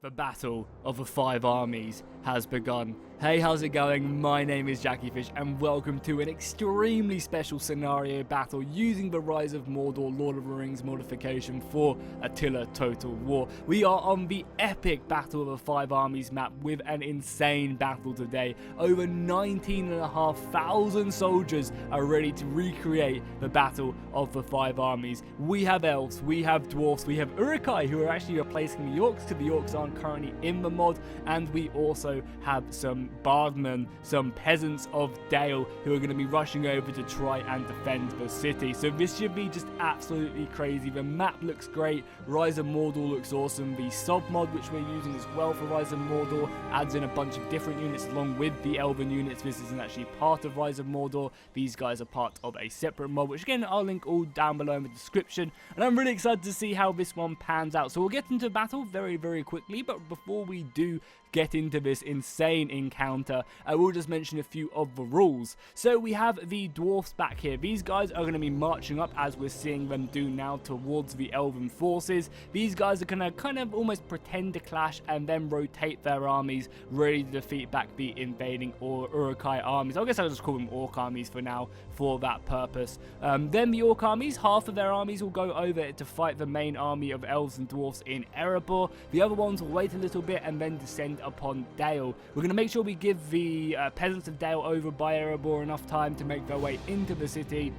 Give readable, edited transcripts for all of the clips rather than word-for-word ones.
The battle of the 5 armies has begun. Hey, how's it going? My name is jackiefishhh and welcome to an extremely special scenario battle using the Rise of Mordor Lord of the Rings modification for Attila Total War. We are on the epic Battle of the 5 Armies map with an insane battle today. Over 19,500 soldiers are ready to recreate the Battle of the 5 Armies. We have Elves, we have Dwarfs, we have Uruk-hai who are actually replacing the Orcs because the Orcs aren't currently in the mod, and we also have some Bardmen, some peasants of Dale who are going to be rushing over to try and defend the city. So this should be just absolutely crazy. The map looks great, Rise of Mordor looks awesome, the sub mod which we're using as well for Rise of Mordor adds in a bunch of different units along with the Elven units. This isn't actually part of Rise of Mordor, these guys are part of a separate mod, which again I'll link all down below in the description, and I'm really excited to see how this one pans out. So we'll get into battle very quickly, but before we do get into this insane encounter, I will just mention a few of the rules. So we have the Dwarfs back here. These guys are going to be marching up, as we're seeing them do now, towards the Elven forces. These guys are going to kind of almost pretend to clash and then rotate their armies, ready to defeat back the invading Uruk-hai armies. I guess I'll just call them Orc armies for now, for that purpose. Then the Orc armies, half of their armies will go over to fight the main army of Elves and Dwarfs in Erebor. The other ones will wait a little bit and then descend upon Dale. We're going to make sure we give the peasants of Dale over by Erebor enough time to make their way into the city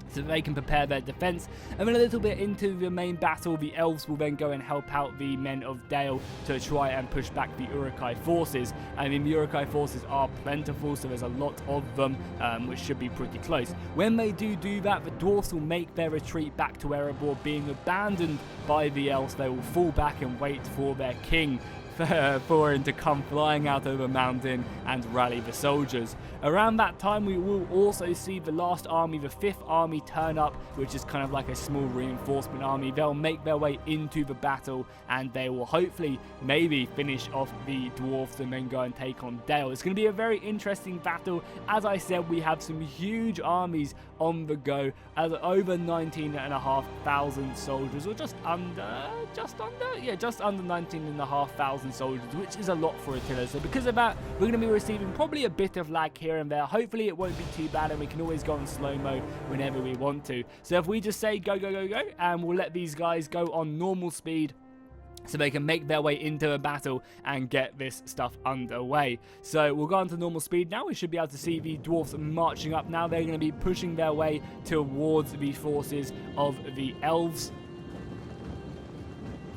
so that they can prepare their defense, and then a little bit into the main battle, the Elves will then go and help out the men of Dale to try and push back the Uruk-hai forces. I mean, the Uruk-hai forces are plentiful, so there's a lot of them, which should be pretty close. When they do that, the Dwarfs will make their retreat back to Erebor, being abandoned by the Elves. They will fall back and wait for their king for him to come flying out of the mountain and rally the soldiers. Around that time, we will also see the last army, the 5th army, turn up, which is kind of like a small reinforcement army. They'll make their way into the battle, and they will hopefully maybe finish off the Dwarfs and then go and take on Dale. It's going to be a very interesting battle. As I said, we have some huge armies on the go, as over 19,500 soldiers, or just under 19,500 soldiers, which is a lot for Attila. So because of that, we're going to be receiving probably a bit of lag here and there. Hopefully it won't be too bad, and we can always go on slow-mo whenever we want to. So if we just say go, and we'll let these guys go on normal speed so they can make their way into a battle and get this stuff underway. So we'll go on to normal speed now. We should be able to see the Dwarfs marching up now. They're going to be pushing their way towards the forces of the Elves,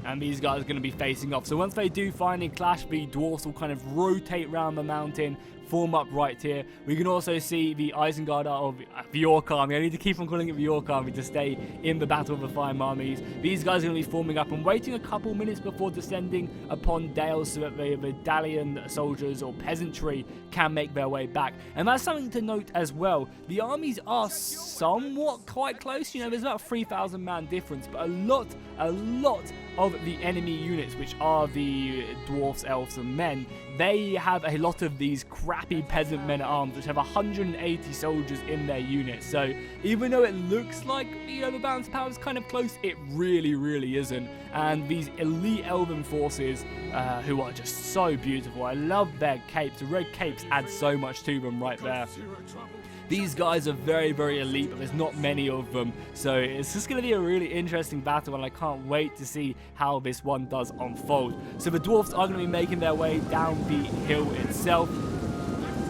and these guys are going to be facing off. So once they do finally clash, the Dwarfs will kind of rotate around the mountain, form up right here. We can also see the Isengard of the Orc army. I need to keep on calling it the Orc army to stay in the Battle of the 5 armies. These guys are going to be forming up and waiting a couple minutes before descending upon Dale so that the Dalian soldiers or peasantry can make their way back. And that's something to note as well. The armies are somewhat quite close. You know, there's about 3,000 man difference, but a lot of the enemy units, which are the Dwarfs, Elves and men, they have a lot of these crappy peasant men-at-arms which have 180 soldiers in their unit. So even though it looks like, you know, the balance of power is kind of close, it really isn't. And these elite Elven forces, who are just so beautiful, I love their capes. The red capes add so much to them right there. These guys are very elite, but there's not many of them, so it's just going to be a really interesting battle, and I can't wait to see how this one does unfold. So the Dwarfs are going to be making their way down the hill itself,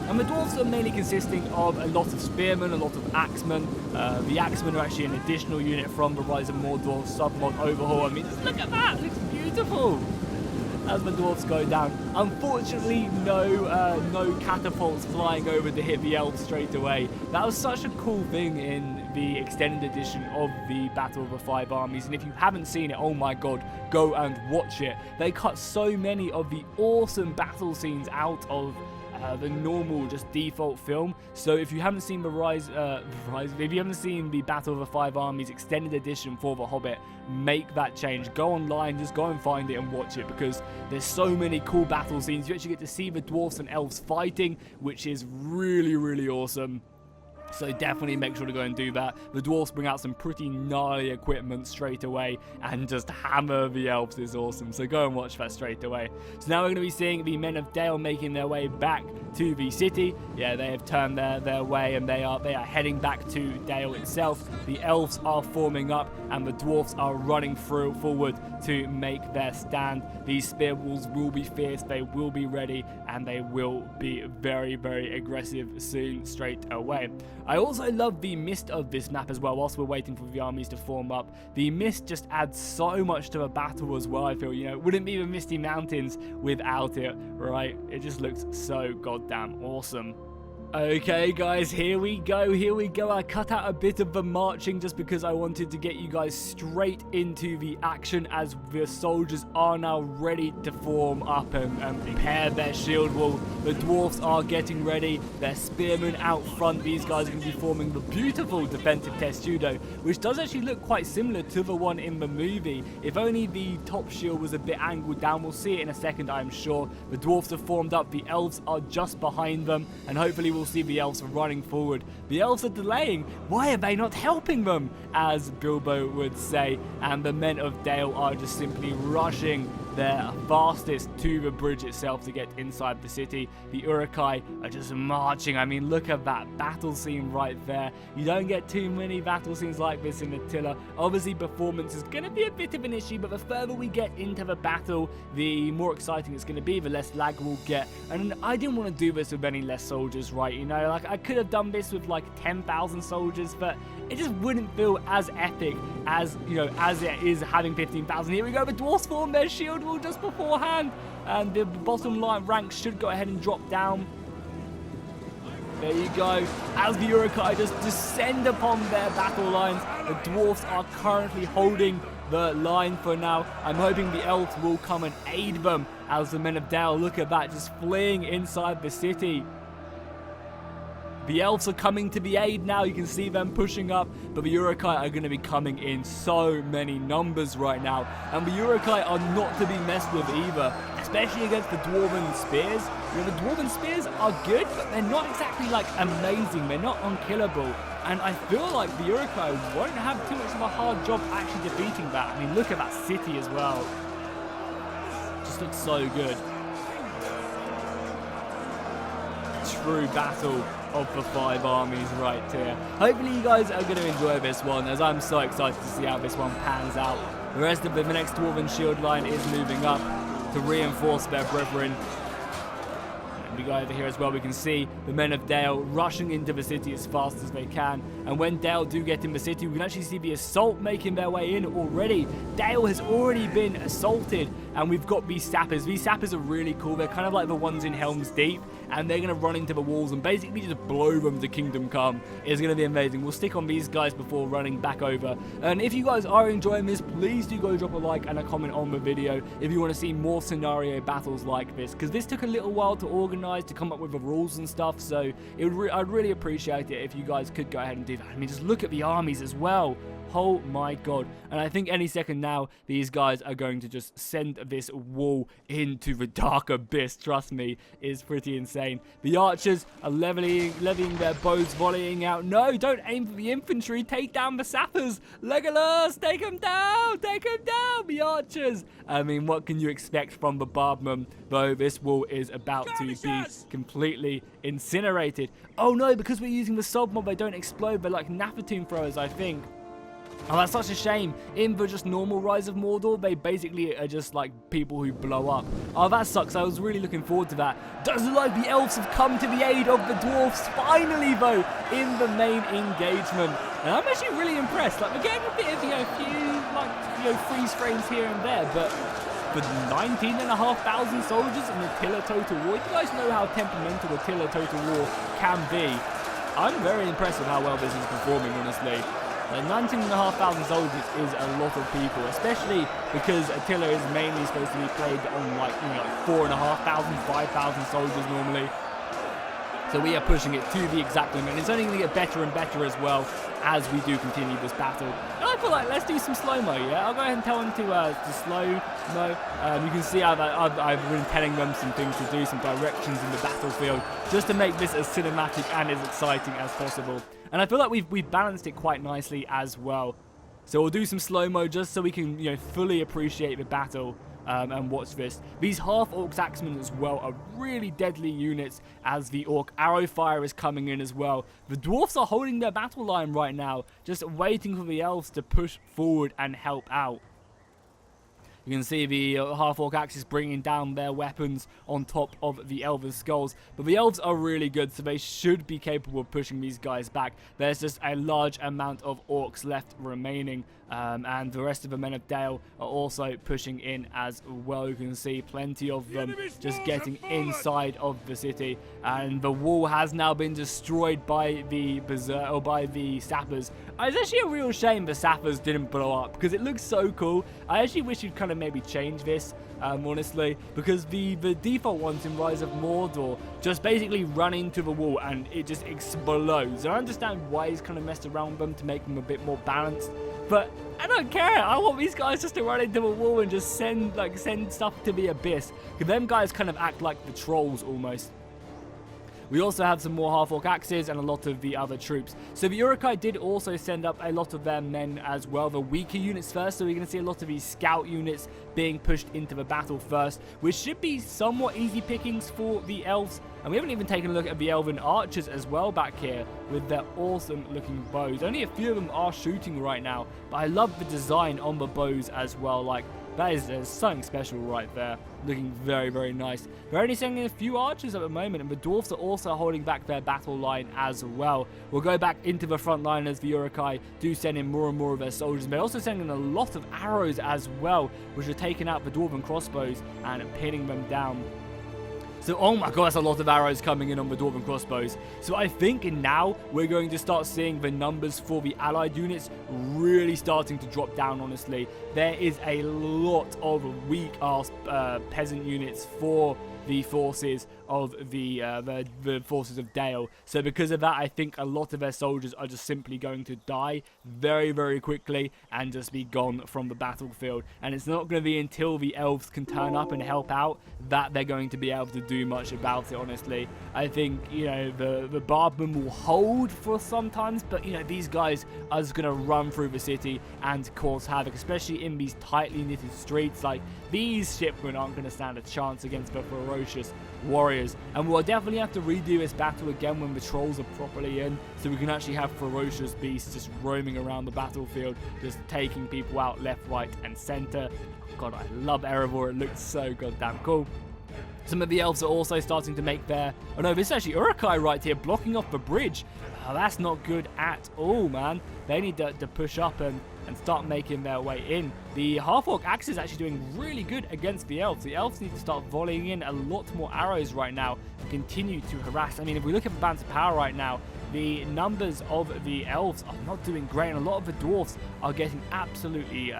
and the Dwarfs are mainly consisting of a lot of Spearmen, a lot of Axemen. The Axemen are actually an additional unit from the Rise of Mordor sub-mod overhaul. I mean, just look at that, it looks beautiful as the Dwarfs go down. Unfortunately, no catapults flying over to hit the Elves straight away. That was such a cool thing in the extended edition of the Battle of the 5 Armies, and if you haven't seen it, oh my god, go and watch it. They cut so many of the awesome battle scenes out of the normal just default film. So if you haven't seen if you haven't seen the Battle of the 5 Armies extended edition for The Hobbit, make that change. Go online, just go and find it and watch it, because there's so many cool battle scenes. You actually get to see the Dwarfs and Elves fighting, which is really awesome. So definitely make sure to go and do that. The dwarfs bring out some pretty gnarly equipment straight away, and just hammer the elves is awesome. So go and watch that straight away. So now we're going to be seeing the men of Dale making their way back to the city. Yeah, they have turned their way, and they are heading back to Dale itself. The elves are forming up, and the dwarfs are running forward to make their stand. These spear walls will be fierce, they will be ready, and they will be very, very aggressive soon straight away. I also love the mist of this map as well. Whilst we're waiting for the armies to form up, the mist just adds so much to the battle as well. I feel, you know, it wouldn't be the Misty Mountains without it, right? It just looks so goddamn awesome. Okay guys, here we go. I cut out a bit of the marching just because I wanted to get you guys straight into the action, as the soldiers are now ready to form up and prepare their shield wall. The dwarfs are getting ready, their spearmen out front. These guys are going to be forming the beautiful defensive testudo, which does actually look quite similar to the one in the movie. If only the top shield was a bit angled down. We'll see it in a second, I'm sure. The dwarfs have formed up, the elves are just behind them, and hopefully we'll see the elves running forward. The elves are delaying. Why are they not helping them, as Bilbo would say? And the men of Dale are just simply rushing their fastest to the bridge itself to get inside the city. The Uruk-hai are just marching. I mean, look at that battle scene right there. You don't get too many battle scenes like this in Attila. Obviously, performance is going to be a bit of an issue, but the further we get into the battle, the more exciting it's going to be, the less lag we'll get. And I didn't want to do this with any less soldiers, right? You know, like, I could have done this with like 10,000 soldiers, but it just wouldn't feel as epic as, you know, as it is having 15,000. Here we go, the dwarfs form their shield wall just beforehand, and the bottom line ranks should go ahead and drop down. There you go. As the Uruk-hai just descend upon their battle lines, the dwarfs are currently holding the line for now. I'm hoping the elves will come and aid them, as the men of Dale, look at that, just fleeing inside the city. The elves are coming to the aid now. You can see them pushing up, but the Uruk-hai are going to be coming in so many numbers right now, and the Uruk-hai are not to be messed with either, especially against the dwarven spears. You know, the dwarven spears are good, but they're not exactly like amazing. They're not unkillable, and I feel like the Uruk-hai won't have too much of a hard job actually defeating that. I mean, look at that city as well. Just looks so good. True battle of the 5 armies right here. Hopefully you guys are going to enjoy this one, as I'm so excited to see how this one pans out. The rest of the next dwarven shield line is moving up to reinforce their brethren. And we go over here as well, we can see the men of Dale rushing into the city as fast as they can. And when Dale do get in the city, we can actually see the assault making their way in already. Dale has already been assaulted, and we've got these sappers. These sappers are really cool. They're kind of like the ones in Helm's Deep, and they're going to run into the walls and basically just blow them to Kingdom Come. It's going to be amazing. We'll stick on these guys before running back over. And if you guys are enjoying this, please do go drop a like and a comment on the video if you want to see more scenario battles like this, because this took a little while to organize, to come up with the rules and stuff, so I'd really appreciate it if you guys could go ahead and do that. I mean, just look at the armies as well. Oh my god. And I think any second now, these guys are going to just send this wall into the dark abyss. Trust me, it's pretty insane. The archers are levying their bows, volleying out. No, don't aim for the infantry. Take down the sappers. Legolas, take them down. Take them down, the archers. I mean, what can you expect from the barbmen, though this wall is about to be completely incinerated. Oh no, because we're using the sub mob, they don't explode. They're like Naphatoon throwers, I think. Oh, that's such a shame. In the just normal Rise of Mordor, they basically are just like people who blow up. Oh, that sucks. I was really looking forward to that. Does look like the elves have come to the aid of the dwarfs, finally, though, in the main engagement. And I'm actually really impressed. Like, we're getting a bit of, a few, freeze frames here and there, but for 19,500 soldiers in Attila Total War, you guys know how temperamental Attila Total War can be. I'm very impressed with how well this is performing, honestly. 19,500 soldiers is a lot of people, especially because Attila is mainly supposed to be played on like 4,500, 5,000 soldiers normally. So we are pushing it to the exact limit, and it's only going to get better and better as well as we do continue this battle. And I feel like let's do some slow-mo, yeah? I'll go ahead and tell them to slow-mo. You can see I've been telling them some things to do, some directions in the battlefield, just to make this as cinematic and as exciting as possible. And I feel like we've balanced it quite nicely as well. So we'll do some slow-mo just so we can, you know, fully appreciate the battle. And watch this. These half-orc axemen as well are really deadly units as the orc arrow fire is coming in as well. The dwarfs are holding their battle line right now, just waiting for the elves to push forward and help out. You can see the half-orc axes bringing down their weapons on top of the elven skulls. But the elves are really good, so they should be capable of pushing these guys back. There's just a large amount of orcs left remaining. And the rest of the men of Dale are also pushing in as well. You can see plenty of them just getting inside of the city. And the wall has now been destroyed by the sappers. It's actually a real shame the sappers didn't blow up, because it looks so cool. I actually wish you'd kind of maybe change this, honestly, because the default ones in Rise of Mordor just basically run into the wall and it just explodes. I understand why he's kind of messed around with them to make them a bit more balanced, but I don't care. I want these guys just to run into the wall and just send stuff to the abyss. Because them guys kind of act like the trolls almost. We also have some more half-orc axes and a lot of the other troops. So the Uruk-hai did also send up a lot of their men as well, the weaker units first. So we're going to see a lot of these scout units being pushed into the battle first, which should be somewhat easy pickings for the elves. And we haven't even taken a look at the elven archers as well back here with their awesome looking bows. Only a few of them are shooting right now, but I love the design on the bows as well. Like, there's something special right there. Looking very, very nice. They're only sending a few archers at the moment, and the dwarfs are also holding back their battle line as well. We'll go back into the front line as the Uruk-hai do send in more and more of their soldiers. They're also sending a lot of arrows as well, which are taking out the dwarven crossbows and pinning them down. So, oh my god, that's a lot of arrows coming in on the dwarven crossbows. So I think now we're going to start seeing the numbers for the allied units really starting to drop down, honestly. There is a lot of weak-ass peasant units for the forces of the forces of Dale. So because of that, I think a lot of their soldiers are just simply going to die very, very quickly and just be gone from the battlefield. And it's not going to be until the elves can turn up and help out that they're going to be able to do much about it, honestly. I think, you know, the barbmen will hold for sometimes, but, you know, these guys are just going to run through the city and cause havoc, especially in these tightly knitted streets. Like, these shipmen aren't going to stand a chance against the ferocious warriors, and we'll definitely have to redo this battle again when the trolls are properly in, so we can actually have ferocious beasts just roaming around the battlefield, just taking people out left, right, and center. Oh god, I love Erebor. It looks so goddamn cool. Some of the elves are also starting to make their... Oh no, this is actually Uruk-hai right here, blocking off the bridge. Oh, that's not good at all, man. They need to push up and start making their way in. The half-orc axe is actually doing really good against the elves. The elves need to start volleying in a lot more arrows right now and continue to harass. I mean, if we look at the balance of power right now, the numbers of the elves are not doing great, and a lot of the dwarfs are getting absolutely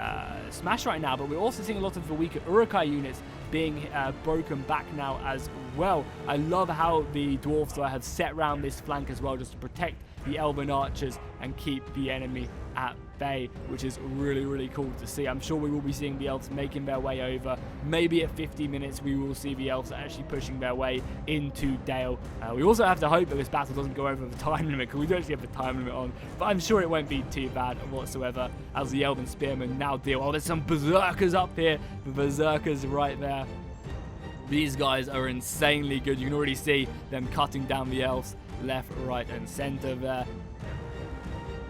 smashed right now. But we're also seeing a lot of the weaker Uruk-hai units being broken back now as well. I love how the dwarfs have set around this flank as well, just to protect the elven archers and keep the enemy at bay, which is really, really cool to see. I'm sure we will be seeing the elves making their way over. Maybe at 50 minutes we will see the elves actually pushing their way into Dale. We also have to hope that this battle doesn't go over the time limit, because we don't actually have the time limit on, but I'm sure it won't be too bad whatsoever as the Elven Spearmen now deal. Oh, there's some berserkers up here. The berserkers right there. These guys are insanely good. You can already see them cutting down the elves left, right, and center there.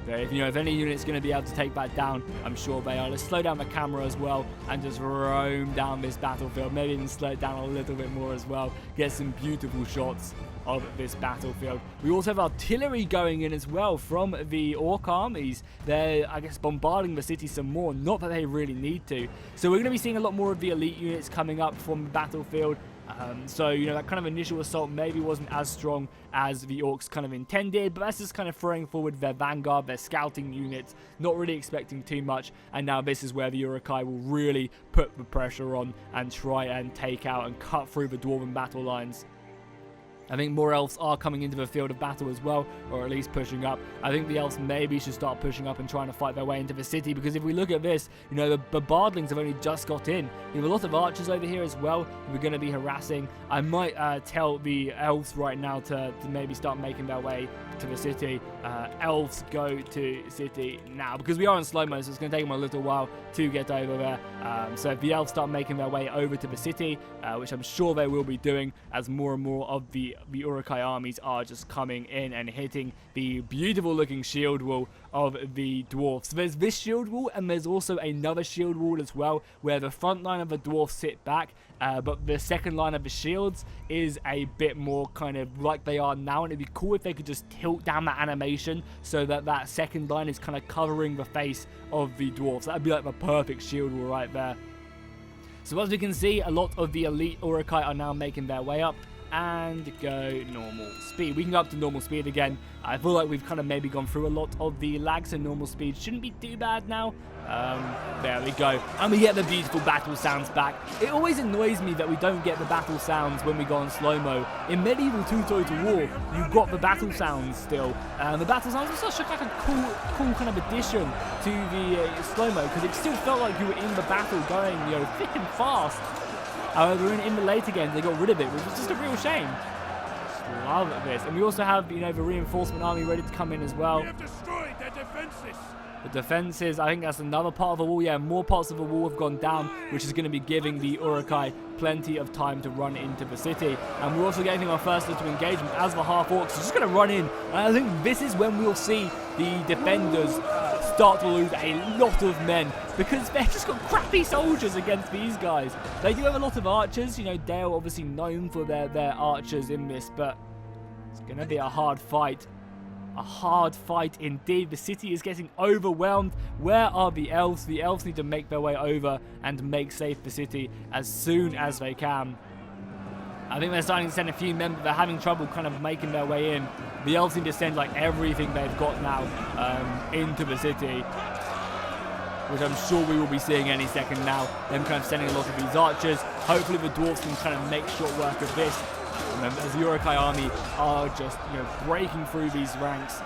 If any unit's going to be able to take that down, I'm sure they are. Let's slow down the camera as well and just roam down this battlefield. Maybe even slow it down a little bit more as well. Get some beautiful shots of this battlefield. We also have artillery going in as well from the orc armies. They're, I guess, bombarding the city some more. Not that they really need to. So we're going to be seeing a lot more of the elite units coming up from the battlefield. So, you know, that kind of initial assault maybe wasn't as strong as the orcs kind of intended, but that's just kind of throwing forward their vanguard, their scouting units, not really expecting too much. And now this is where the Uruk-hai will really put the pressure on and try and take out and cut through the dwarven battle lines. I think more elves are coming into the field of battle as well, or at least pushing up. I think the elves maybe should start pushing up and trying to fight their way into the city, because if we look at this, you know, the bardlings have only just got in. You have a lot of archers over here as well we're going to be harassing. I might tell the elves right now to maybe start making their way to the city. Elves, go to city now, because we are in slow-mo, so it's going to take them a little while to get over there. So if the elves start making their way over to the city, which I'm sure they will be doing, as more and more of the Uruk-hai armies are just coming in and hitting the beautiful looking shield wall of the dwarfs. There's this shield wall, and there's also another shield wall as well, where the front line of the dwarfs sit back, but the second line of the shields is a bit more kind of like they are now, and it'd be cool if they could just tilt down that animation so that that second line is kind of covering the face of the dwarfs. That'd be like the perfect shield wall right there. So as we can see, a lot of the elite Uruk-hai are now making their way up, and go normal speed. We can go up to normal speed again. I feel like we've kind of maybe gone through a lot of the lags, and normal speed shouldn't be too bad now. There we go. And we get the beautiful battle sounds back. It always annoys me that we don't get the battle sounds when we go on slow-mo. In Medieval 2 Total War, you've got the battle sounds still. The battle sounds were such a cool kind of addition to the slow-mo, because it still felt like you were in the battle going, you know, thick and fast. However, in the later games, they got rid of it, which was just a real shame. Just love this. And we also have, you know, the reinforcement army ready to come in as well. We have destroyed their defenses. The defenses, I think that's another part of the wall. Yeah, more parts of the wall have gone down, which is going to be giving the Uruk-hai plenty of time to run into the city. And we're also getting our first little engagement as the half-orcs are just going to run in. And I think this is when we'll see the defenders start to lose a lot of men, because they've just got crappy soldiers against these guys. They do have a lot of archers. You know, they're obviously known for their archers in this, but it's going to be a hard fight. A hard fight indeed. The city is getting overwhelmed. Where are the elves? The elves need to make their way over and make safe the city as soon as they can. I think they're starting to send a few men, but they're having trouble kind of making their way in. The elves need to send like everything they've got now into the city, which I'm sure we will be seeing any second now. Them kind of sending a lot of these archers. Hopefully the dwarves can kind of make short work of this. As the Uruk-hai army are just, you know, breaking through these ranks.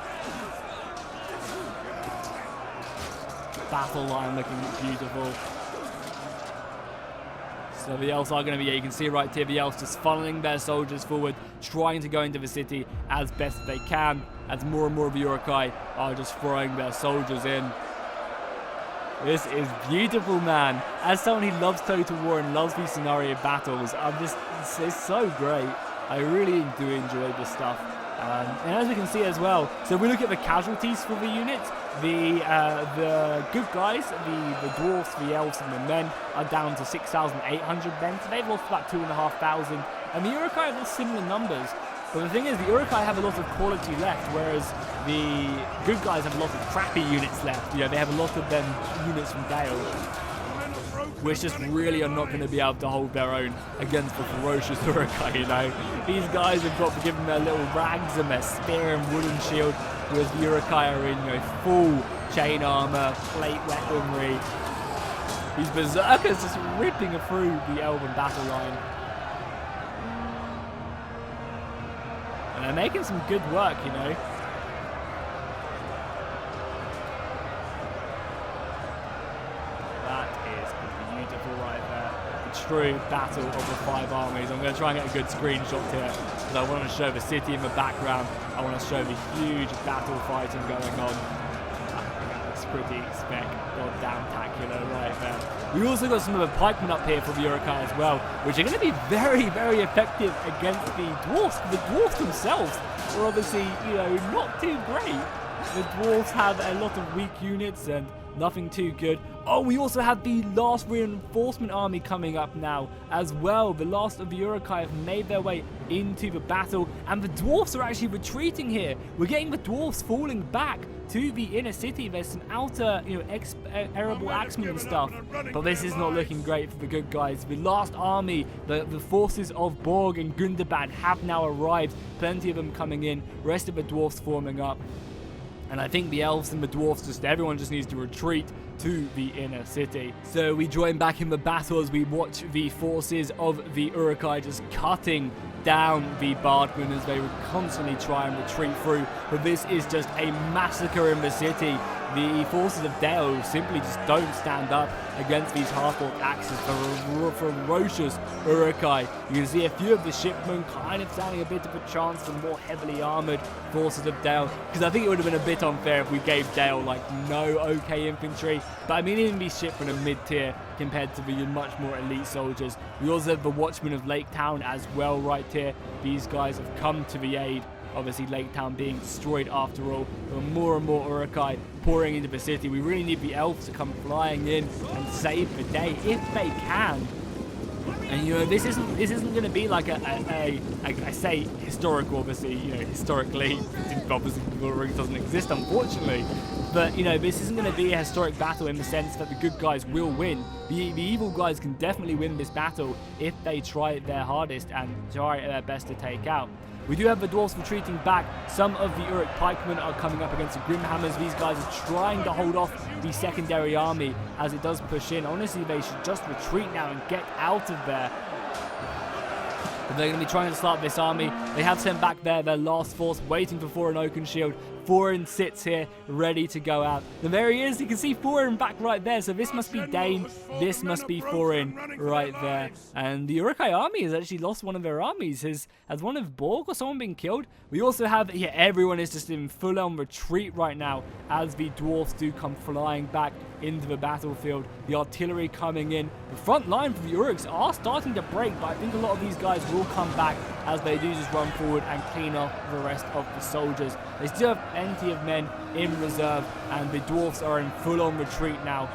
Battle line looking beautiful. So the elves are going to be, yeah, you can see right here, the elves just funneling their soldiers forward, trying to go into the city as best they can, as more and more of the Uruk-hai are just throwing their soldiers in. This is beautiful, man. As someone who loves Total War and loves these scenario battles, it's so great. I really do enjoy this stuff. And as we can see as well, so if we look at the casualties for the units, the good guys, the dwarfs, the elves and the men are down to 6,800 men, so they've lost about 2,500, and the Uruk-hai have similar numbers. But the thing is, the Uruk-hai have a lot of quality left, whereas the good guys have a lot of crappy units left. You know, they have a lot of them units from Gale, which just really are not going to be able to hold their own against the ferocious Uruk-hai, you know. These guys have got to give them their little rags and their spear and wooden shield, whereas the Uruk-hai are in, you know, full chain armor, plate weaponry. These berserkers just ripping through the Elven battle line. And they're making some good work, you know. That is beautiful right there. The true battle of the 5 armies. I'm going to try and get a good screenshot here, because I want to show the city in the background. I want to show the huge battle fighting going on. That's pretty goddamn-tacular right there. We also got some of the pikemen up here for the Uruk-hai as well, which are going to be very, very effective against the dwarfs. The dwarfs themselves are obviously, you know, not too great. The dwarfs have a lot of weak units and nothing too good. Oh, we also have the last reinforcement army coming up now as well. The last of the Uruk-hai have made their way into the battle, and the dwarfs are actually retreating here. We're getting the dwarfs falling back to the inner city. There's some outer, you know, terrible axemen and stuff, but this is not looking great for the good guys. The last army, the forces of Borg and Gundabad have now arrived. Plenty of them coming in. Rest of the dwarfs forming up. And I think the elves and the dwarfs, everyone just needs to retreat to the inner city. So we join back in the battle as we watch the forces of the Uruk-hai just cutting down the Bardmen as they would constantly try and retreat through. But this is just a massacre in the city. The forces of Dale simply just don't stand up against these half-orc axes, the ferocious Uruk-hai. You can see a few of the shipmen kind of standing a bit of a chance for more heavily armoured forces of Dale, because I think it would have been a bit unfair if we gave Dale like no okay infantry. But I mean, even these shipmen are mid-tier compared to the much more elite soldiers. We also have the Watchmen of Lake Town as well right here. These guys have come to the aid. Obviously, Lake Town being destroyed after all. There are more and more Uruk-hai pouring into the city. We really need the elves to come flying in and save the day if they can. And you know, this isn't going to be like I say historical, obviously, you know, historically, obviously the ring doesn't exist, unfortunately. But you know, this isn't going to be a historic battle in the sense that the good guys will win. The evil guys can definitely win this battle if they try their hardest and try their best to take out. We do have the dwarfs retreating back. Some of the Uruk pikemen are coming up against the Grimhammers. These guys are trying to hold off the secondary army as it does push in. Honestly, they should just retreat now and get out of there. But they're going to be trying to start this army. They have sent back their last force, waiting for Thorin Oakenshield. Thorin sits here, ready to go out. And there he is. You can see Thorin back right there. So this must be Dane. This must be Thorin right there. And the Uruk-hai army has actually lost one of their armies. Has one of Borg or someone been killed? We also have, yeah, everyone is just in full-on retreat right now as the dwarfs do come flying back into the battlefield. The artillery coming in. The front line for the Uruks are starting to break, but I think a lot of these guys will come back as they do just run forward and clean off the rest of the soldiers. They still have plenty of men in reserve, and the dwarfs are in full-on retreat now.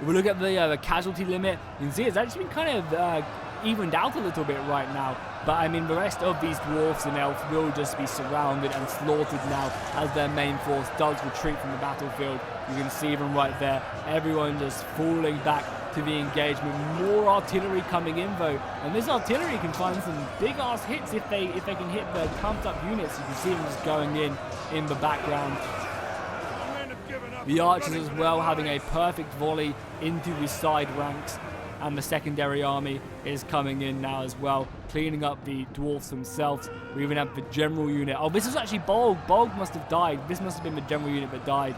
If we look at the casualty limit, you can see it's actually been kind of evened out a little bit right now. But I mean, the rest of these dwarfs and elves will just be surrounded and slaughtered now as their main force does retreat from the battlefield. You can see them right there. Everyone just falling back to the engagement. More artillery coming in though, and this artillery can find some big ass hits if they can hit the pumped up units. You can see them just going in the background. The archers as well having a perfect volley into the side ranks, and the secondary army is coming in now as well, cleaning up the dwarfs themselves. We even have the general unit. Oh, this is actually Bolg. Bolg must have died. This must have been the general unit that died.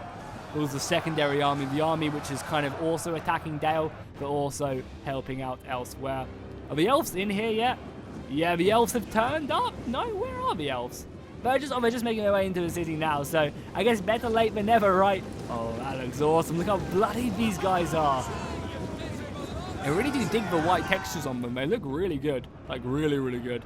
It was the secondary army, the army which is kind of also attacking Dale, but also helping out elsewhere. Are the elves in here yet? Yeah, the elves have turned up. No, where are the elves? They're just making their way into the city now, so I guess better late than never, right? Oh, that looks awesome. Look how bloody these guys are. I really do dig the white textures on them. They look really good. Like, really, really good.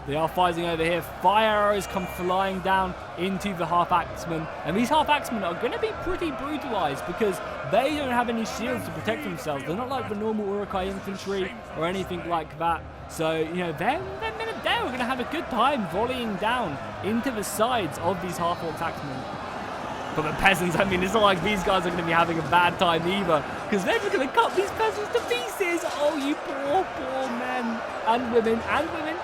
They are fighting over here. Fire arrows come flying down into the half-axemen. And these half-axemen are going to be pretty brutalized because they don't have any shields to protect themselves. They're not like the normal Uruk-hai infantry or anything like that. So, you know, they're going to have a good time volleying down into the sides of these half-orc axemen. But the peasants, I mean, it's not like these guys are going to be having a bad time either, because they're just going to cut these peasants to pieces. Oh, you poor, poor men and women and women.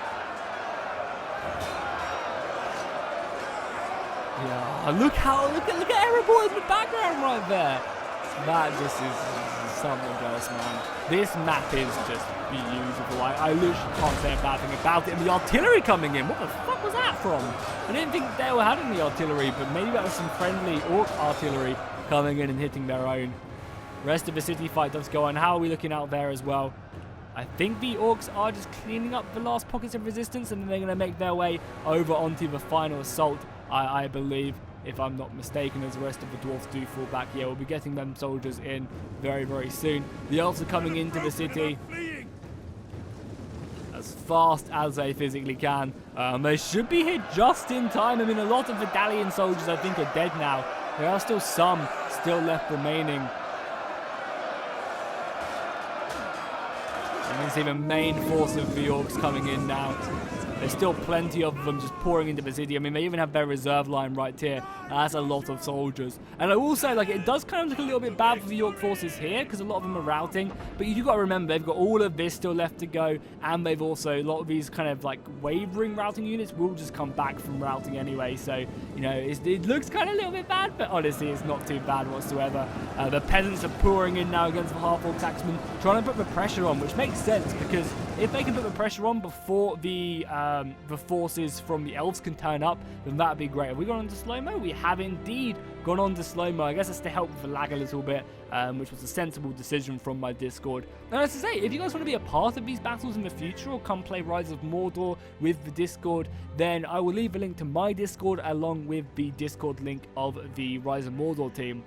Yeah, look at Erebor in the background right there. That just is something else, man. This map is just beautiful. I literally can't say a bad thing about it. And the artillery coming in, what the fuck was that from? I didn't think they were having the artillery, but maybe that was some friendly orc artillery coming in and hitting their own. Rest of the city fight does go on. How are we looking out there as well? I think the orcs are just cleaning up the last pockets of resistance, and then they're going to make their way over onto the final assault, I believe, if I'm not mistaken, as the rest of the dwarfs do fall back. Yeah, we'll be getting them soldiers in very, very soon. The elves are coming into the city as fast as they physically can. They should be here just in time. I mean, a lot of the Dalian soldiers, I think, are dead now. There are still some still left remaining. can see the main force of the orcs coming in now. There's still plenty of them just pouring into the city. I mean, they even have their reserve line right here. That's a lot of soldiers. And I will say, like, it does kind of look a little bit bad for the York forces here because a lot of them are routing. But you do got to remember, they've got all of this still left to go. And they've also, a lot of these kind of, like, wavering routing units will just come back from routing anyway. So, you know, it looks kind of a little bit bad. But honestly, it's not too bad whatsoever. The peasants are pouring in now against the half-orc taxmen, trying to put the pressure on, which makes sense because if they can put the pressure on before the forces from the elves can turn up, then that'd be great. Have we gone on to slow-mo? We have indeed gone on to slow-mo. I guess that's to help with the lag a little bit, which was a sensible decision from my Discord. And as I say, if you guys want to be a part of these battles in the future or come play Rise of Mordor with the Discord, then I will leave a link to my Discord along with the Discord link of the Rise of Mordor team.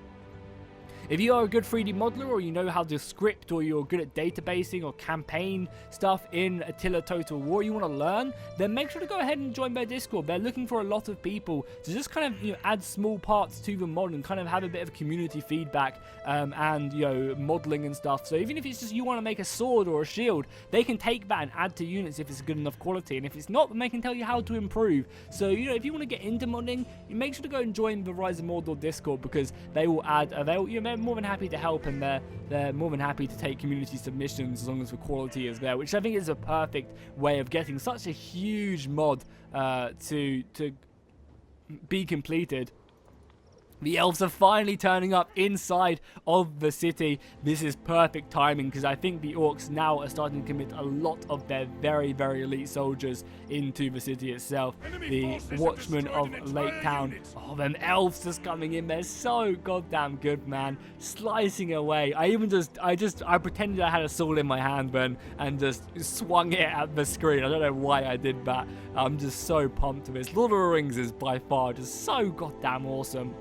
If you are a good 3D modeler or you know how to script or you're good at databasing or campaign stuff in Attila Total War you want to learn, then make sure to go ahead and join their Discord. They're looking for a lot of people to just kind of, you know, add small parts to the mod and kind of have a bit of community feedback and, you know, modeling and stuff. So even if it's just you want to make a sword or a shield, they can take that and add to units if it's good enough quality. And if it's not, then they can tell you how to improve. So, you know, if you want to get into modding, you make sure to go and join the Rise of Mordor Discord because they will add, you know, they're more than happy to help and they're more than happy to take community submissions as long as the quality is there, which I think is a perfect way of getting such a huge mod to be completed. The elves are finally turning up inside of the city. This is perfect timing because I think the orcs now are starting to commit a lot of their very, very elite soldiers into the city itself. The watchmen of Lake Town. Oh, them elves just coming in. They're so goddamn good, man. Slicing away. I pretended I had a sword in my hand then and just swung it at the screen. I don't know why I did that. I'm just so pumped with this. Lord of the Rings is by far just so goddamn awesome.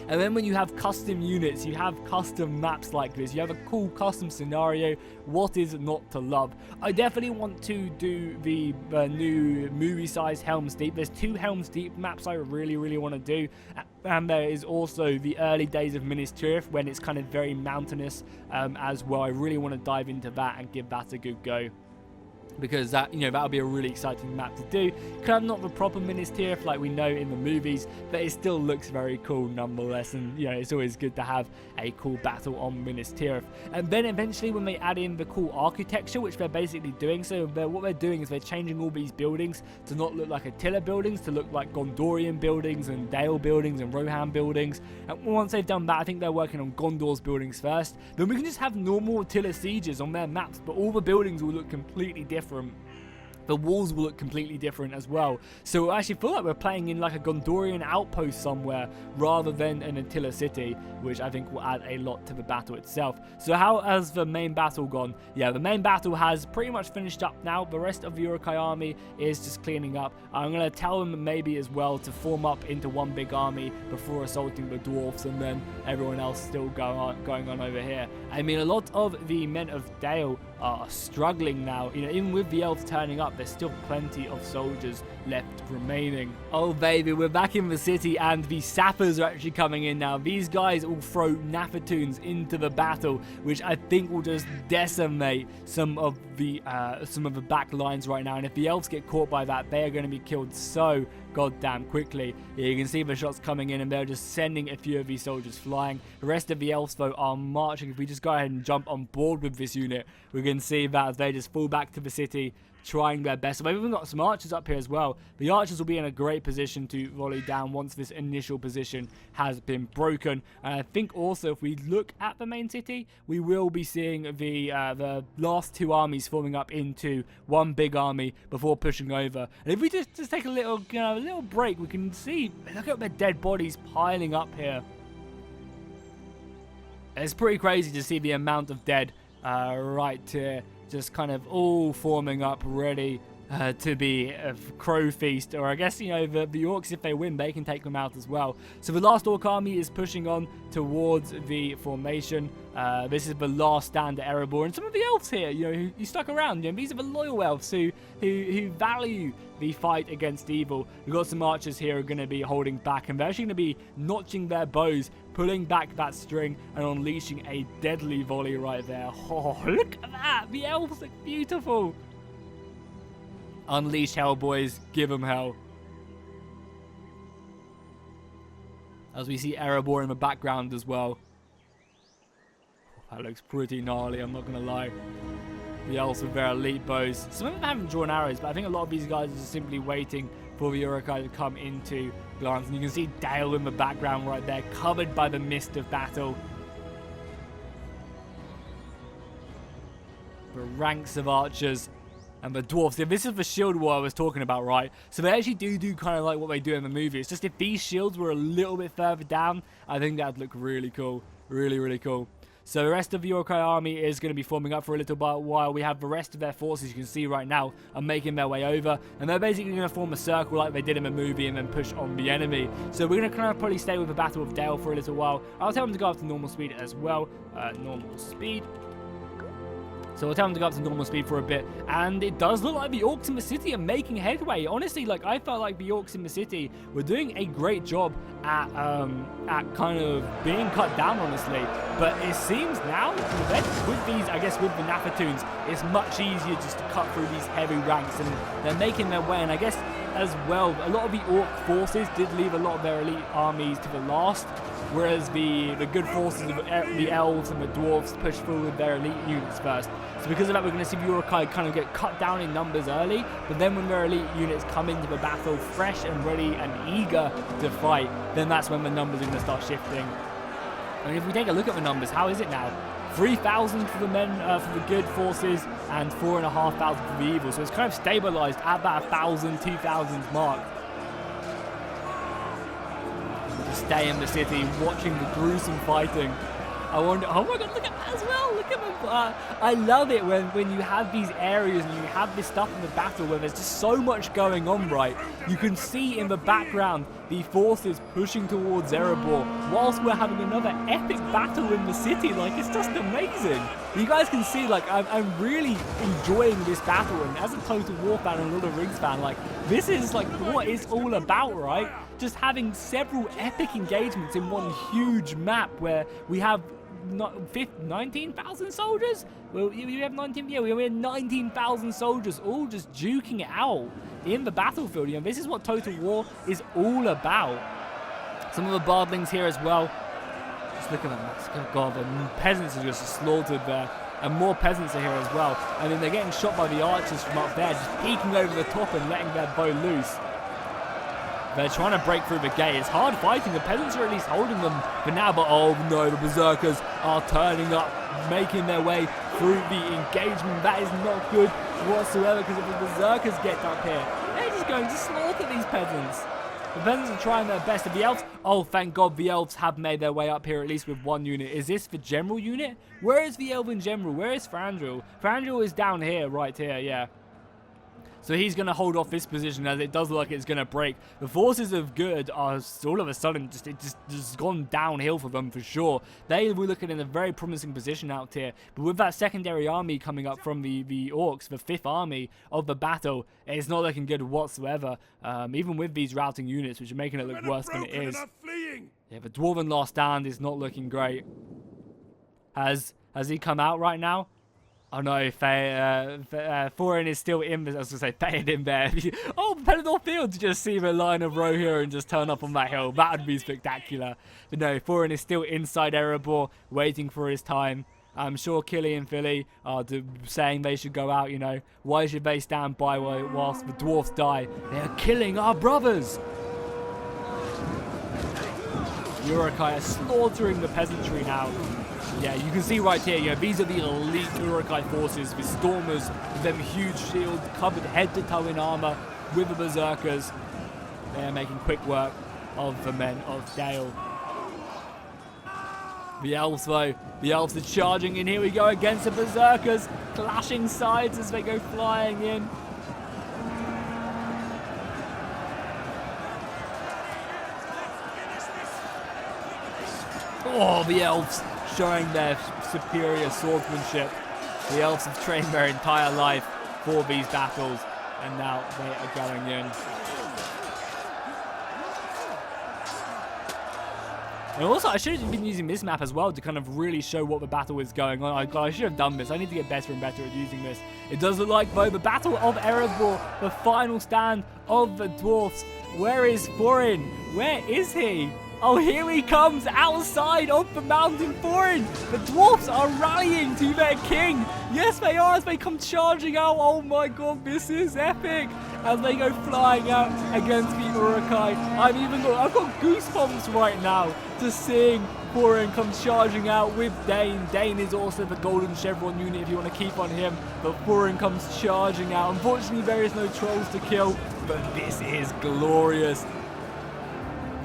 And then when you have custom units, you have custom maps like this, you have a cool custom scenario, what is not to love? I definitely want to do the new movie-size Helm's Deep. There's 2 Helm's Deep maps I really, really want to do. And there is also the early days of Minas Tirith when it's kind of very mountainous as well. I really want to dive into that and give that a good go. Because that, you know, that'll be a really exciting map to do. Kind of not the proper Minas Tirith like we know in the movies, but it still looks very cool nonetheless. And, you know, it's always good to have a cool battle on Minas Tirith. And then eventually when they add in the cool architecture, which they're basically doing, so what they're doing is they're changing all these buildings to not look like Attila buildings, to look like Gondorian buildings and Dale buildings and Rohan buildings. And once they've done that, I think they're working on Gondor's buildings first. Then we can just have normal Attila sieges on their maps, but all the buildings will look completely different. The walls will look completely different as well. So I actually feel like we're playing in like a Gondorian outpost somewhere rather than an Attila city, which I think will add a lot to the battle itself. So how has the main battle gone? Yeah, the main battle has pretty much finished up now. The rest of the Uruk-hai army is just cleaning up. I'm going to tell them maybe as well to form up into one big army before assaulting the dwarfs, and then everyone else still going on over here. I mean, a lot of the men of Dale are struggling now. You know, even with the elves turning up, there's still plenty of soldiers left remaining. Oh baby, we're back in the city and the sappers are actually coming in now. These guys will throw Nafatoons into the battle, which I think will just decimate some of the back lines right now. And if the elves get caught by that, they are going to be killed so goddamn quickly. Yeah, you can see the shots coming in and they're just sending a few of these soldiers flying. The rest of the elves though are marching. If we just go ahead and jump on board with this unit, we can see that as they just fall back to the city, trying their best. We've even got some archers up here as well. The archers will be in a great position to volley down once this initial position has been broken. And I think also if we look at the main city, we will be seeing the last 2 armies forming up into one big army before pushing over. And if we just take a little break, we can see, look at the dead bodies piling up here. It's pretty crazy to see the amount of dead right here, just kind of all forming up ready to be a crow feast, or I guess, you know, the orcs, if they win, they can take them out as well. So the last orc army is pushing on towards the formation. This is the last stand at Erebor, and some of the elves here, you know, who stuck around. You know, these are the loyal elves who value the fight against evil. We've got some archers here who are going to be holding back, and they're actually going to be notching their bows, pulling back that string, and unleashing a deadly volley right there. Oh, look at that! The elves look beautiful! Unleash hell, boys. Give them hell. As we see Erebor in the background as well. That looks pretty gnarly, I'm not going to lie. The elves with their elite bows. Some of them haven't drawn arrows, but I think a lot of these guys are just simply waiting for the Uruk-hai to come into glance. And you can see Dale in the background right there, covered by the mist of battle. The ranks of archers. And the dwarfs, yeah, this is the shield war I was talking about, right? So they actually do kind of like what they do in the movie. It's just if these shields were a little bit further down, I think that'd look really cool. Really, really cool. So the rest of the Uruk-hai army is going to be forming up for a little while. We have the rest of their forces, you can see right now, are making their way over. And they're basically going to form a circle like they did in the movie and then push on the enemy. So we're going to kind of probably stay with the Battle of Dale for a little while. I'll tell them to go up to normal speed as well. Normal speed. So we'll tell them to go up to normal speed for a bit. And it does look like the orcs in the city are making headway. Honestly, like, I felt like the orcs in the city were doing a great job at kind of being cut down, honestly. But it seems now, with these, I guess, with the Nathatoons, it's much easier just to cut through these heavy ranks. And they're making their way. And I guess, as well, a lot of the orc forces did leave a lot of their elite armies to the last. Whereas the good forces of the elves and the dwarfs push through with their elite units first. So because of that, we're going to see the Uruk-hai kind of get cut down in numbers early, but then when their elite units come into the battle fresh and ready and eager to fight, then that's when the numbers are going to start shifting. I mean, if we take a look at the numbers, how is it now? 3,000 for the men, for the good forces, and 4,500 for the evil. So it's kind of stabilized at that 1,000, 2,000 mark. Stay in the city, watching the gruesome fighting. I wonder, oh my god, look at that as well, look at them. I love it when you have these areas and you have this stuff in the battle where there's just so much going on, right? You can see in the background the forces pushing towards Erebor whilst we're having another epic battle in the city. Like, it's just amazing. You guys can see, like, I'm really enjoying this battle, and as a Total War fan and a Lord of the Rings fan, like, this is like what it's all about, right? Just having several epic engagements in one huge map where we have 19,000 soldiers? Well, we have 19, yeah, we have 19,000 soldiers all just duking it out in the battlefield. You know, this is what Total War is all about. Some of the bardlings here as well. Just look at them. Oh god, the peasants are just slaughtered there. And more peasants are here as well. I mean, they're getting shot by the archers from up there, just peeking over the top and letting their bow loose. They're trying to break through the gate. It's hard fighting. The peasants are at least holding them for now. But oh no, the berserkers are turning up, making their way through the engagement. That is not good whatsoever, because if the berserkers get up here, they're just going to slaughter these peasants. The peasants are trying their best. And the elves, oh thank god, the elves have made their way up here at least with one unit. Is this the general unit? Where is the elven general? Where is Thranduil? Thranduil is down here, right here, yeah. So he's going to hold off this position as it does look like it's going to break. The forces of good are all of a sudden just gone downhill for them for sure. They were looking in a very promising position out here. But with that secondary army coming up from the orcs, the 5th army of the battle, it's not looking good whatsoever. Even with these routing units, which are making it look worse than it is. Yeah, the Dwarven last stand is not looking great. Has he come out right now? Oh no, Thorin is still in this. I was going to say, Theoden in there. Oh, Pelennor Field to just see the line of row here and just turn up on that hill. That would be spectacular. But no, Thorin is still inside Erebor, waiting for his time. I'm sure Killy and Philly are saying they should go out, you know. Why should they stand by whilst the dwarfs die? They are killing our brothers. Uruk-hai are slaughtering the peasantry now. Yeah, you can see right here, you know, these are the elite Uruk-hai forces with stormers, with them huge shields, covered head to toe in armor, with the berserkers. They are making quick work of the men of Dale. The elves, though, the elves are charging in. Here we go against the berserkers, clashing sides as they go flying in. Oh, the elves showing their superior swordsmanship. The elves have trained their entire life for these battles, and now they are going in. And also, I should have been using this map as well to kind of really show what the battle is going on. I should have done this. I need to get better and better at using this. It does look like, though, the Battle of Erebor, the final stand of the Dwarfs. Where is Thorin? Where is he? Oh, here he comes outside of the mountain, Thorin. The Dwarfs are rallying to their king. Yes, they are, as they come charging out. Oh my god, this is epic. As they go flying out against the Uruk-hai. I've got goosebumps right now just seeing Thorin come charging out with Dane. Dane is also the golden chevron unit if you want to keep on him. But Thorin comes charging out. Unfortunately, there is no trolls to kill, but this is glorious.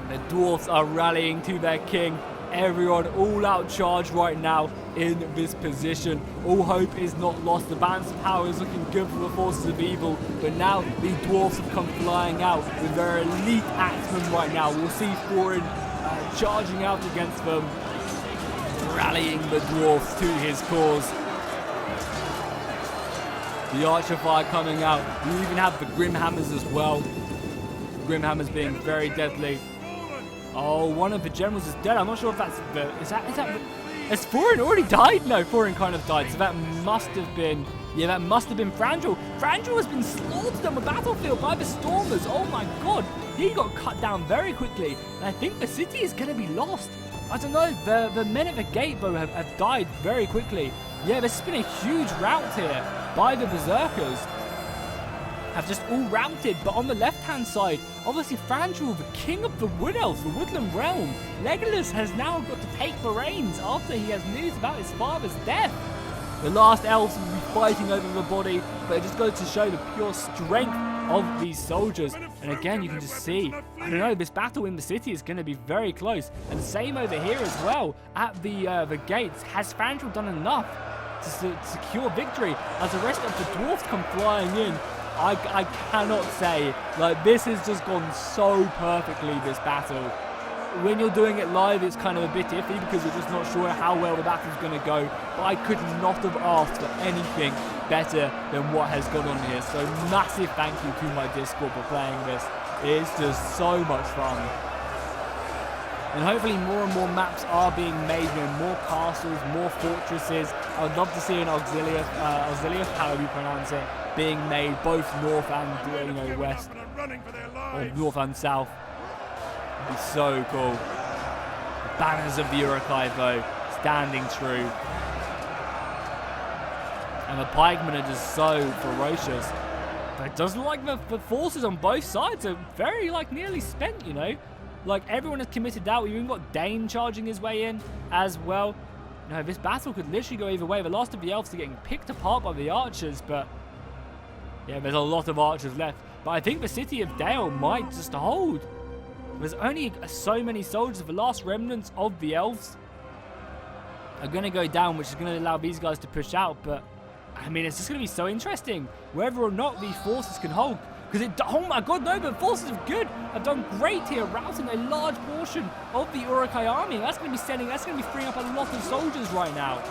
The Dwarfs are rallying to their king. Everyone all out charge right now in this position. All hope is not lost. The balance of power is looking good for the forces of evil. But now the Dwarfs have come flying out with their elite axemen right now. We'll see Thorin charging out against them, rallying the Dwarfs to his cause. The archer fire coming out. We even have the Grim Hammers as well. Grim Hammers being very deadly. Oh, one of the generals is dead. I'm not sure if that's has Thorin already died? No, Thorin kind of died. So that must have been, that must have been Thranduil. Thranduil has been slaughtered on the battlefield by the Stormers. Oh my god, he got cut down very quickly. And I think the city is going to be lost. I don't know, the men at the gate though have died very quickly. Yeah, there's been a huge rout here by the Berserkers. Have just all routed, but on the left-hand side, obviously Thranduil, the king of the Wood Elves, the Woodland Realm, Legolas has now got to take the reins after he has news about his father's death. The last elves will be fighting over the body, but it just goes to show the pure strength of these soldiers. And again, you can just see, I don't know, this battle in the city is going to be very close. And same over here as well, at the gates. Has Thranduil done enough to secure victory as the rest of the dwarfs come flying in? I cannot say, like, this has just gone so perfectly, this battle. When you're doing it live, it's kind of a bit iffy because you're just not sure how well the battle's going to go. But I could not have asked for anything better than what has gone on here. So massive thank you to my Discord for playing this. It's just so much fun. And hopefully more and more maps are being made, more castles, more fortresses. I would love to see an auxiliary, however you pronounce it, being made both north and west, or north and south. It'd be so cool. The banners of the Uruk-hai though, standing true. And the pikemen are just so ferocious. But it does look like the forces on both sides are very, nearly spent, Like, everyone has committed out. We've even got Dane charging his way in as well. This battle could literally go either way. The last of the elves are getting picked apart by the archers, but yeah, there's a lot of archers left. But I think the city of Dale might just hold. There's only so many soldiers. The last remnants of the elves are going to go down, which is going to allow these guys to push out. But, it's just going to be so interesting whether or not these forces can hold. Because oh my god, no, the forces of good have done great here, routing a large portion of the Uruk-hai army. That's going to be freeing up a lot of soldiers right now.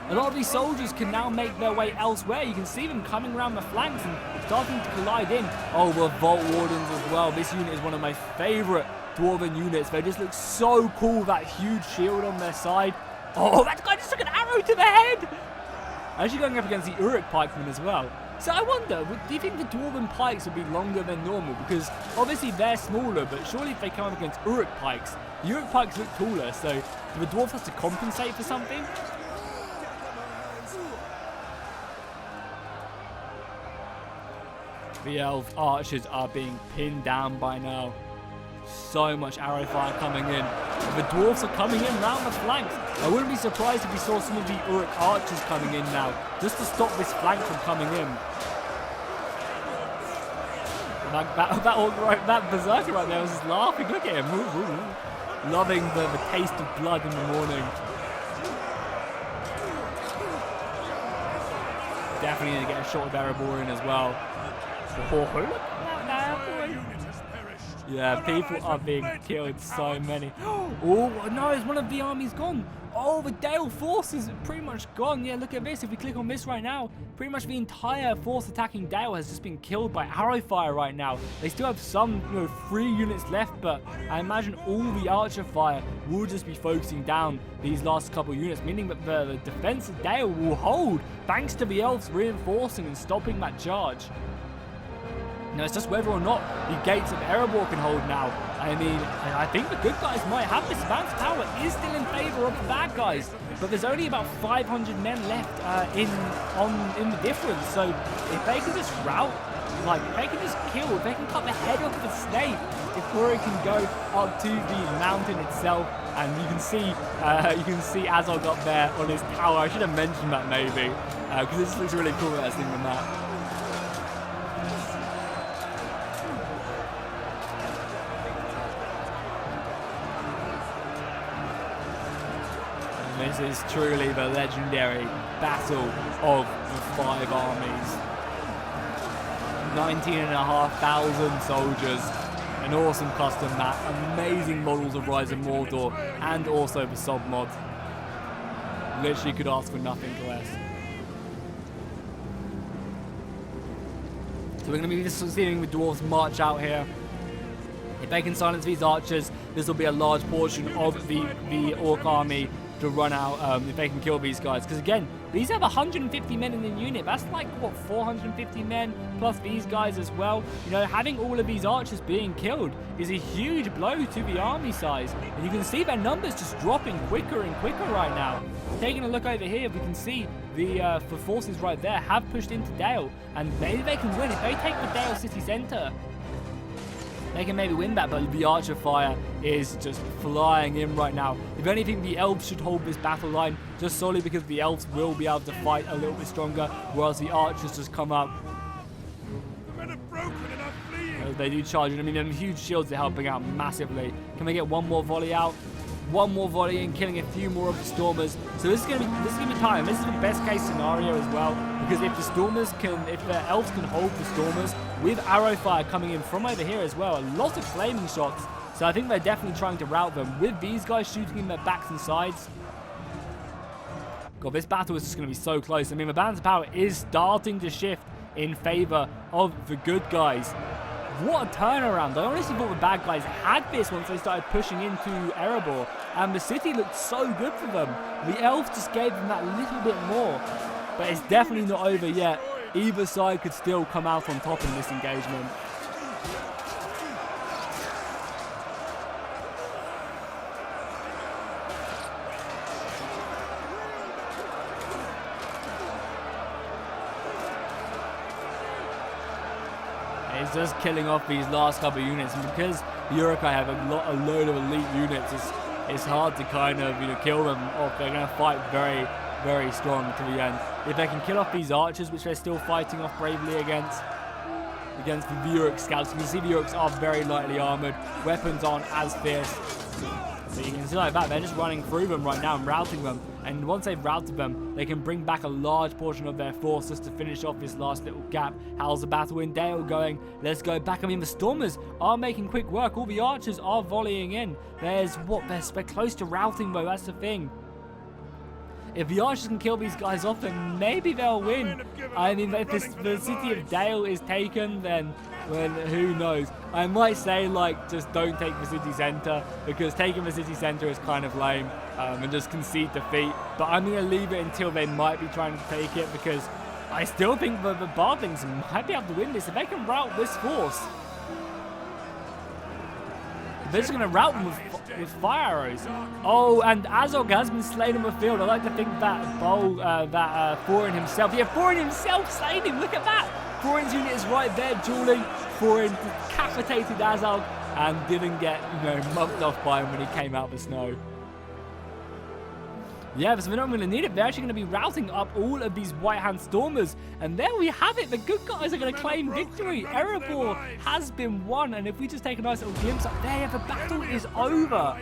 A lot of these soldiers can now make their way elsewhere. You can see them coming around the flanks and starting to collide in. Oh, the Vault Wardens as well. This unit is one of my favourite Dwarven units. They just look so cool, that huge shield on their side. Oh, that guy just took an arrow to the head. Actually going up against the Uruk pikemen as well. So I wonder, do you think the Dwarven pikes would be longer than normal? Because obviously they're smaller, but surely if they come up against Uruk pikes, the Uruk pikes look taller, so do the dwarf have to compensate for something? The elf archers are being pinned down by now. So much arrow fire coming in. The dwarfs are coming in round the flanks. I wouldn't be surprised if we saw some of the Uruk archers coming in now, just to stop this flank from coming in. That berserker right there was just laughing. Look at him. Loving the taste of blood in the morning. Definitely need to get a shot of Erebor in as well. Oh, look at that boy. Yeah, people are being killed, so many. Oh, no, is one of the armies gone? Oh, the Dale force is pretty much gone. Yeah, look at this. If we click on this right now, pretty much the entire force attacking Dale has just been killed by arrow fire right now. They still have some, 3 units left, but I imagine all the archer fire will just be focusing down these last couple units, meaning that the defense of Dale will hold thanks to the elves reinforcing and stopping that charge. Now, it's just whether or not the gates of Erebor can hold now. I mean, I think the good guys might have this. Advanced power is still in favor of the bad guys, but there's only about 500 men left in the difference. So if they can just rout, like if they can just kill, if they can cut the head off the snake, if Uri can go up to the mountain itself, and you can see Azog up there on his tower. I should have mentioned that maybe, because this looks really cool as in the map. This is truly the legendary Battle of the 5 Armies. 19,500 soldiers, an awesome custom map, amazing models of Rise of Mordor, and also the sub mod. Literally could ask for nothing less. So we're going to be seeing the dwarves march out here. If they can silence these archers, this will be a large portion of the orc army to run out if they can kill these guys. Because again, these have 150 men in the unit. That's like, what, 450 men plus these guys as well. Having all of these archers being killed is a huge blow to the army size. And you can see their numbers just dropping quicker and quicker right now. Taking a look over here, we can see the forces right there have pushed into Dale. And maybe they can win. If they take the Dale city center, they can maybe win that, but the archer fire is just flying in right now. If anything, the elves should hold this battle line, just solely because the elves will be able to fight a little bit stronger, whereas the archers just come up. The men have broken and are fleeing. They do charge, and I mean, them huge shields are helping out massively. Can they get one more volley out? One more volley and killing a few more of the stormers. So this is gonna be time. This is the best case scenario as well, because if the elves can hold the stormers with arrow fire coming in from over here as well, a lot of flaming shots. So I think they're definitely trying to rout them with these guys shooting in their backs and sides. God, this battle is just going to be so close. I mean, the balance of power is starting to shift in favor of the good guys. What a turnaround. I honestly thought the bad guys had this once they started pushing into Erebor, and the city looked so good for them. The elves just gave them that little bit more, but it's definitely not over yet. Either side could still come out on top in this engagement. It's just killing off these last couple of units, and because the Uruk-hai have a load of elite units, it's hard to kind of kill them off. They're going to fight very, very strong to the end. If they can kill off these archers, which they're still fighting off bravely against the Uruk scouts, you can see the Uruks are very lightly armored. Weapons aren't as fierce. So you can see like that, they're just running through them right now and routing them. And once they've routed them, they can bring back a large portion of their force just to finish off this last little gap. How's the battle in Dale going? Let's go back. I mean, the Stormers are making quick work. All the archers are volleying in. They're close to routing though, that's the thing. If the archers can kill these guys off, then maybe they'll win. I mean, if the city of Dale is taken, then who knows? I might say, like, just don't take the city centre, because taking the city centre is kind of lame, and just concede defeat. But I'm going to leave it until they might be trying to take it, because I still think the Bardlings might be able to win this. If they can rout this force, they're just going to rout them with fire arrows. Oh, and Azog has been slain on the field. I like to think that Thorin himself. Yeah, Thorin himself slain him. Look at that. Thorin's unit is right there dueling. Thorin decapitated Azog and didn't get, mugged off by him when he came out of the snow. Yeah, so we're not going to need it. They're actually going to be routing up all of these White Hand Stormers. And there we have it. The good guys are going to claim victory. Erebor has been won. And if we just take a nice little glimpse up there, the battle is over.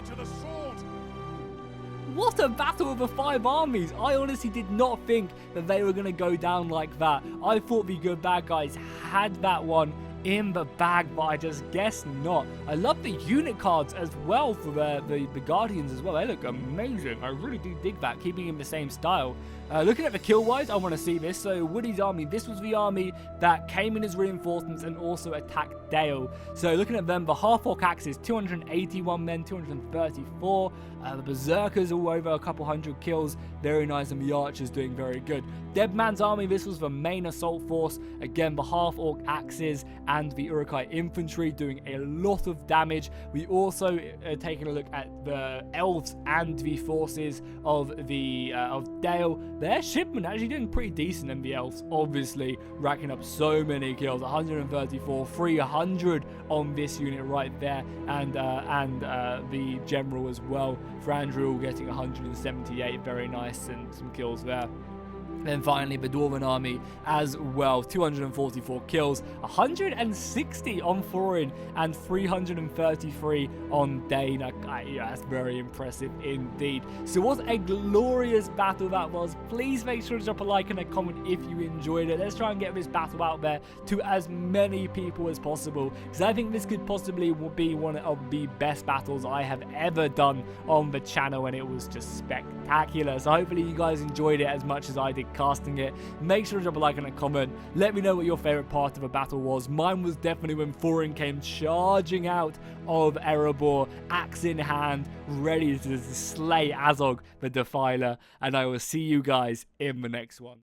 What a battle of the 5 armies. I honestly did not think that they were going to go down like that. I thought the good bad guys had that one in the bag, but I just guess not. I love the unit cards as well for the Guardians as well. They look amazing. I really do dig that, keeping in the same style. Looking at the kill-wise, I want to see this. So Woody's army, this was the army that came in as reinforcements and also attacked Dale. So looking at them, the half-orc axes, 281 men, 234. The Berserkers all over a couple hundred kills. Very nice, and the Archers doing very good. Deadman's army, this was the main assault force. Again, the half-orc axes and the Uruk-hai infantry doing a lot of damage. We also taking a look at the Elves and the forces of Dale. Their shipment actually doing pretty decent, and the Elves obviously racking up so many kills, 134, 300 on this unit right there, and the general as well, Frandril getting 178, very nice, and some kills there. Then finally, the Dwarven army as well, 244 kills, 160 on Thorin, and 333 on Dane. Yeah, that's very impressive indeed. So what a glorious battle that was. Please make sure to drop a like and a comment if you enjoyed it. Let's try and get this battle out there to as many people as possible, because I think this could possibly be one of the best battles I have ever done on the channel, and it was just spectacular. So hopefully you guys enjoyed it as much as I did casting it. Make sure to drop a like and a comment. Let me know what your favorite part of the battle was. Mine was definitely when Thorin came charging out of Erebor, axe in hand, ready to slay Azog the Defiler. And I will see you guys in the next one.